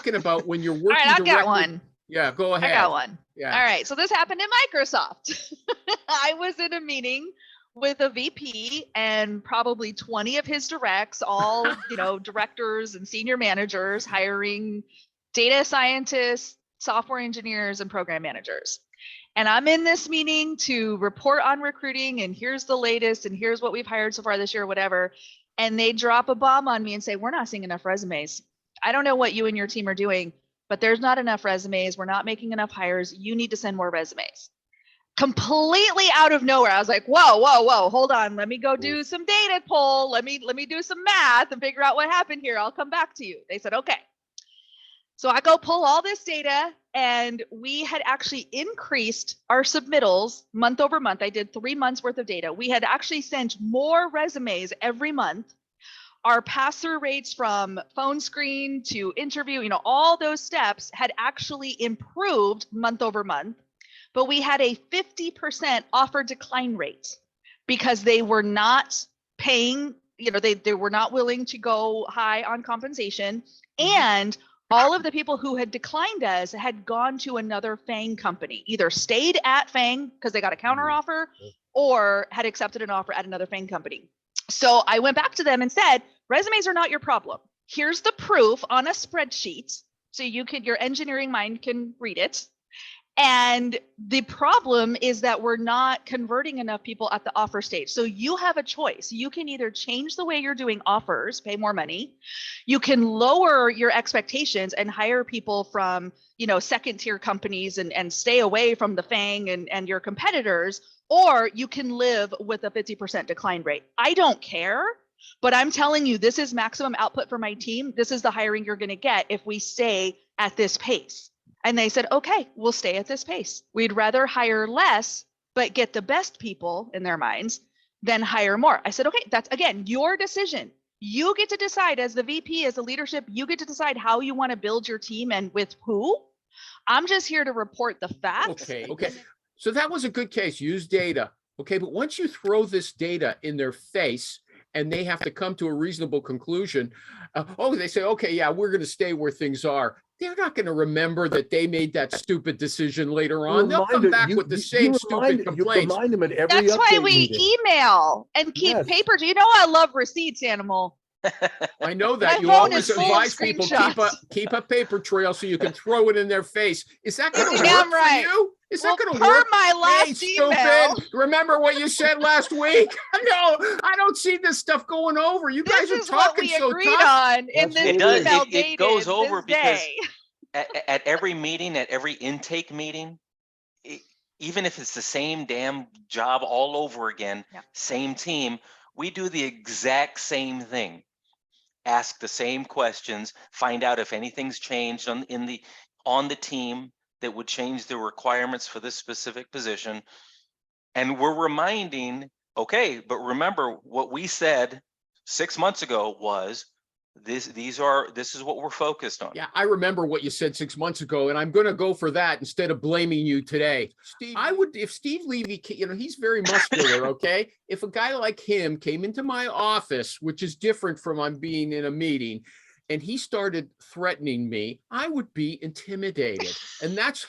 talking about when you're All working right, I'll get directly. one. Yeah, go ahead. I got one. Yeah. All right. So this happened in Microsoft. I was in a meeting with a VP and probably 20 of his directs, all, directors and senior managers hiring data scientists, software engineers, and program managers. And I'm in this meeting to report on recruiting, and here's the latest, and here's what we've hired so far this year, whatever. And they drop a bomb on me and say, we're not seeing enough resumes. I don't know what you and your team are doing, but there's not enough resumes. We're not making enough hires. You need to send more resumes. Completely out of nowhere. I was like, whoa, hold on. Let me go do some data poll. Let me do some math and figure out what happened here. I'll come back to you. They said, okay. So I go pull all this data, and we had actually increased our submittals month over month. I did 3 months worth of data. We had actually sent more resumes every month. Our pass-through rates from phone screen to interview, all those steps had actually improved month over month, but we had a 50% offer decline rate because they were not paying, they were not willing to go high on compensation. And all of the people who had declined us had gone to another FANG company, either stayed at FANG because they got a counter offer or had accepted an offer at another FANG company. So I went back to them and said, resumes are not your problem. Here's the proof on a spreadsheet. So your engineering mind can read it. And the problem is that we're not converting enough people at the offer stage. So you have a choice. You can either change the way you're doing offers, pay more money. You can lower your expectations and hire people from, second tier companies and stay away from the FANG and your competitors, or you can live with a 50% decline rate. I don't care, but I'm telling you, this is maximum output for my team. This is the hiring you're going to get if we stay at this pace. And they said, okay, we'll stay at this pace. We'd rather hire less, but get the best people in their minds than hire more. I said, okay, that's, again, your decision. You get to decide as the VP, as the leadership, you get to decide how you want to build your team and with who. I'm just here to report the facts. Okay. So that was a good case. Use data. Okay. But once you throw this data in their face and they have to come to a reasonable conclusion, they say, okay, yeah, we're going to stay where things are. They're not going to remember that they made that stupid decision later on. They'll come back with the same stupid complaints. You remind them at every That's why update we meeting. email and keep papers. I love receipts, Animal. I know that. My You phone always is full of advise people keep a paper trail so you can throw it in their face. Is that going to work for you? Is that going to work? My last email. Stupid. Remember what you said last week? No, I don't see this stuff going over. You guys are talking so tough. This is what we agreed on in this email dated it goes over because day. at every meeting, at every intake meeting, even if it's the same damn job all over again, same team, we do the exact same thing. Ask the same questions, find out if anything's changed on the team that would change the requirements for this specific position. And we're reminding, okay, but remember what we said 6 months ago was this is what we're focused on. Yeah, I remember what you said 6 months ago, and I'm going to go for that instead of blaming you today. Steve, if Steve Levy, he's very muscular, okay? If a guy like him came into my office, which is different from I'm being in a meeting, and he started threatening me, I would be intimidated. And that's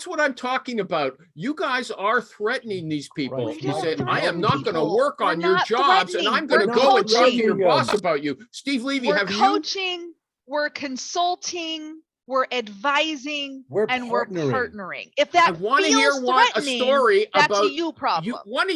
what I'm talking about. You guys are threatening these people. Right. You said, I am not going to work on your not jobs, and I'm going to go and talk to your boss about you. Steve Levy, we're coaching, we're consulting, we're advising, we're partnering. If I that want to feels hear a story that's about a you problem. One of